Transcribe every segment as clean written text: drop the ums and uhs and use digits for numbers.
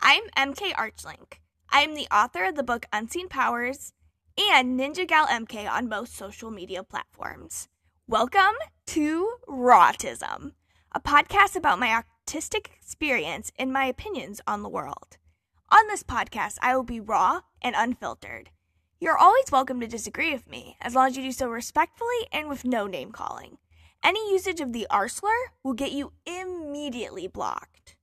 I'm EmKay Archlink. I am the author of the book Unseen Powers and Ninja Gal EmKay on most social media platforms. Welcome to RAW-tism, a podcast about my autistic experience and my opinions on the world. On this podcast, I will be raw and unfiltered. You're always welcome to disagree with me, as long as you do so respectfully and with no name-calling. Any usage of the R slur will get you immediately blocked.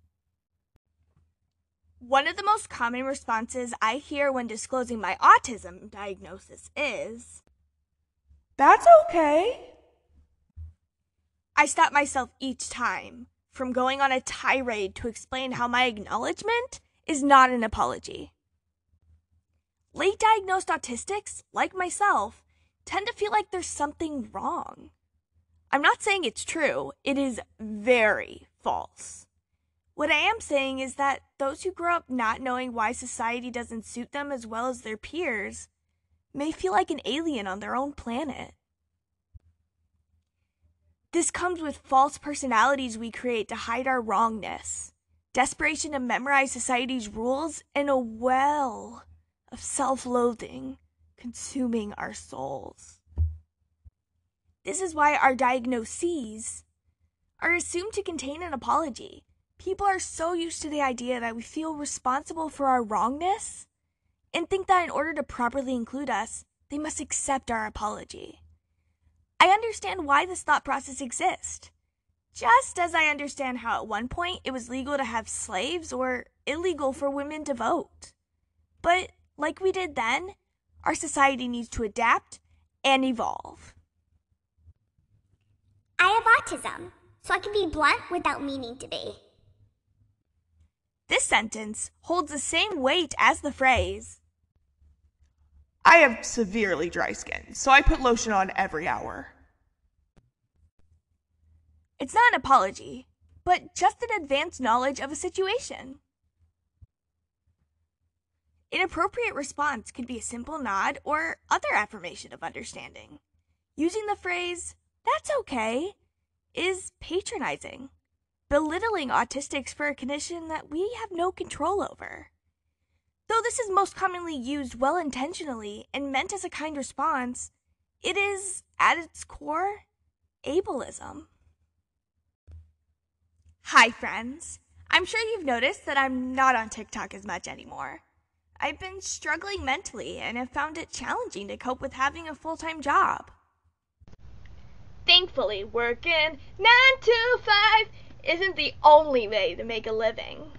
One of the most common responses I hear when disclosing my autism diagnosis is, "That's okay." I stop myself each time from going on a tirade to explain how my acknowledgement is not an apology. Late diagnosed autistics, like myself, tend to feel like there's something wrong. I'm not saying it's true. It is very false. What I am saying is that those who grow up not knowing why society doesn't suit them as well as their peers may feel like an alien on their own planet. This comes with false personalities we create to hide our wrongness, desperation to memorize society's rules, and a well of self-loathing consuming our souls. This is why our diagnoses are assumed to contain an apology. People are so used to the idea that we feel responsible for our wrongness and think that in order to properly include us, they must accept our apology. I understand why this thought process exists, just as I understand how at one point it was legal to have slaves or illegal for women to vote. But like we did then, our society needs to adapt and evolve. I have autism, so I can be blunt without meaning to be. This sentence holds the same weight as the phrase, "I have severely dry skin, so I put lotion on every hour." It's not an apology, but just an advanced knowledge of a situation. An appropriate response could be a simple nod or other affirmation of understanding. Using the phrase, "That's okay," is patronizing, belittling autistics for a condition that we have no control over. Though this is most commonly used well-intentionally and meant as a kind response, it is, at its core, ableism. Hi, friends. I'm sure you've noticed that I'm not on TikTok as much anymore. I've been struggling mentally and have found it challenging to cope with having a full-time job. Thankfully, working 9 to 5 isn't the only way to make a living.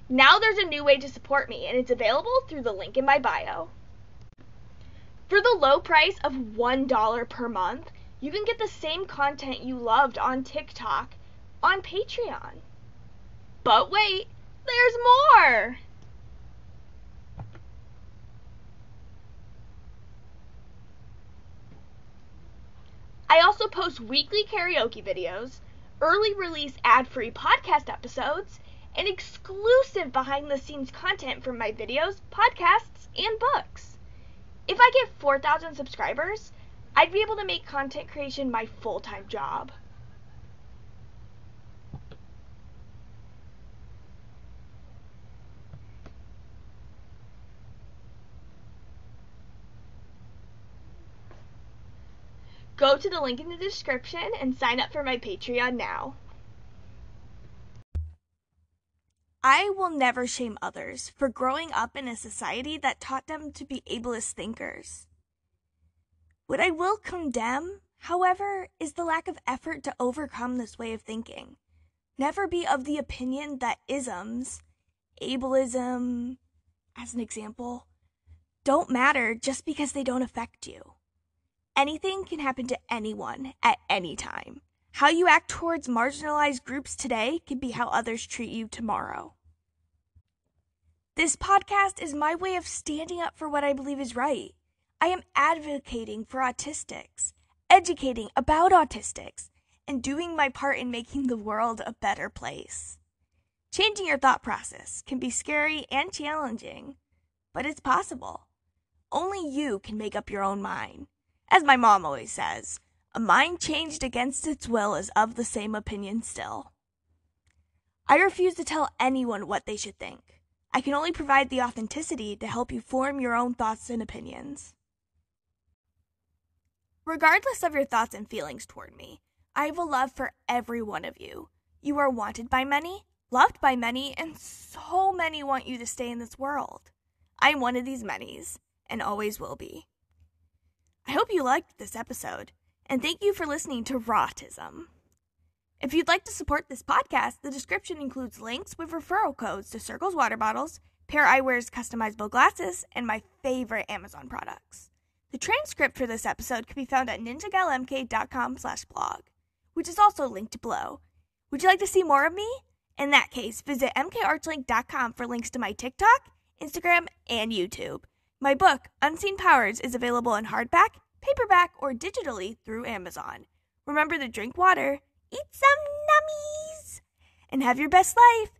Now there's a new way to support me, and it's available through the link in my bio. For the low price of $1 per month, you can get the same content you loved on TikTok on Patreon. But wait, there's more! I also post weekly karaoke videos, early release ad-free podcast episodes, and exclusive behind-the-scenes content from my videos, podcasts, and books. If I get 4,000 subscribers, I'd be able to make content creation my full-time job. Go to the link in the description and sign up for my Patreon now. I will never shame others for growing up in a society that taught them to be ableist thinkers. What I will condemn, however, is the lack of effort to overcome this way of thinking. Never be of the opinion that isms, ableism, as an example, don't matter just because they don't affect you. Anything can happen to anyone at any time. How you act towards marginalized groups today can be how others treat you tomorrow. This podcast is my way of standing up for what I believe is right. I am advocating for autistics, educating about autistics, and doing my part in making the world a better place. Changing your thought process can be scary and challenging, but it's possible. Only you can make up your own mind. As my mom always says, a mind changed against its will is of the same opinion still. I refuse to tell anyone what they should think. I can only provide the authenticity to help you form your own thoughts and opinions. Regardless of your thoughts and feelings toward me, I have a love for every one of you. You are wanted by many, loved by many, and so many want you to stay in this world. I am one of these manys, and always will be. I hope you liked this episode, and thank you for listening to RAW-tism. If you'd like to support this podcast, the description includes links with referral codes to Circles water bottles, Pair Eyewear's customizable glasses, and my favorite Amazon products. The transcript for this episode can be found at ninjagalmk.com/blog, which is also linked below. Would you like to see more of me? In that case, visit EmKayArchlink.com for links to my TikTok, Instagram, and YouTube. My book, Unseen Powers, is available in hardback, paperback, or digitally through Amazon. Remember to drink water, eat some nummies, and have your best life.